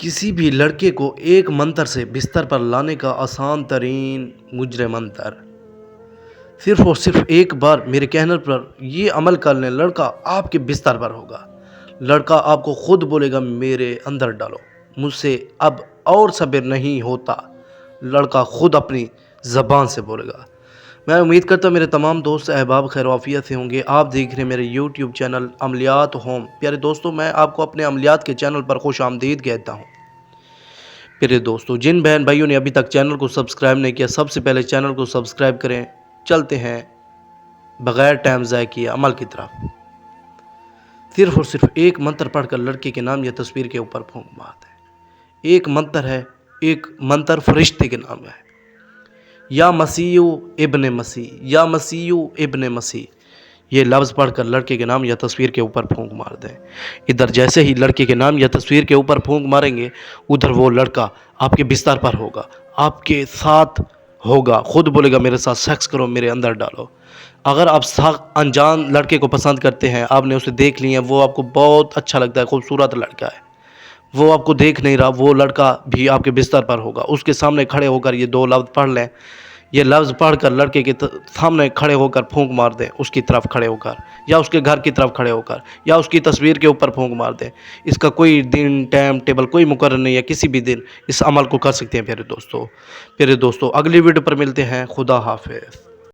کسی بھی لڑکے کو ایک منتر سے بستر پر لانے کا آسان ترین مجرے منتر، صرف اور صرف ایک بار میرے کہنے پر یہ عمل کر لیں، لڑکا آپ کے بستر پر ہوگا۔ لڑکا آپ کو خود بولے گا میرے اندر ڈالو، مجھ سے اب اور صبر نہیں ہوتا۔ لڑکا خود اپنی زبان سے بولے گا۔ میں امید کرتا ہوں میرے تمام دوست احباب خیر و عافیت سے ہوں گے۔ آپ دیکھ رہے ہیں میرے یوٹیوب چینل عملیات ہوم۔ پیارے دوستوں، میں آپ کو اپنے عملیات کے چینل پر خوش آمدید کہتا ہوں۔ پیارے دوستوں، جن بہن بھائیوں نے ابھی تک چینل کو سبسکرائب نہیں کیا، سب سے پہلے چینل کو سبسکرائب کریں۔ چلتے ہیں بغیر ٹائم ضائع کیے عمل کی طرف۔ صرف اور صرف ایک منتر پڑھ کر لڑکے کے نام یا تصویر کے اوپر پھونک مارتے ہیں۔ ایک منتر ہے، ایک منتر فرشتے کے نام ہے، یا مسیح ابن مسیح، یا مسیح ابن مسیح۔ یہ لفظ پڑھ کر لڑکے کے نام یا تصویر کے اوپر پھونک مار دیں۔ ادھر جیسے ہی لڑکے کے نام یا تصویر کے اوپر پھونک ماریں گے، ادھر وہ لڑکا آپ کے بستر پر ہوگا، آپ کے ساتھ ہوگا، خود بولے گا میرے ساتھ سیکس کرو، میرے اندر ڈالو۔ اگر آپ انجان لڑکے کو پسند کرتے ہیں، آپ نے اسے دیکھ لیا، وہ آپ کو بہت اچھا لگتا ہے، خوبصورت لڑکا ہے، وہ آپ کو دیکھ نہیں رہا، وہ لڑکا بھی آپ کے بستر پر ہوگا، اس کے سامنے کھڑے ہو کر یہ دو لفظ پڑھ لیں۔ یہ لفظ پڑھ کر لڑکے کے سامنے کھڑے ہو کر پھونک مار دیں، اس کی طرف کھڑے ہو کر، یا اس کے گھر کی طرف کھڑے ہو کر، یا اس کی تصویر کے اوپر پھونک مار دیں۔ اس کا کوئی دن ٹائم ٹیبل کوئی مقرر نہیں ہے، کسی بھی دن اس عمل کو کر سکتے ہیں۔ پیارے دوستوں، اگلی ویڈیو پر ملتے ہیں۔ خدا حافظ۔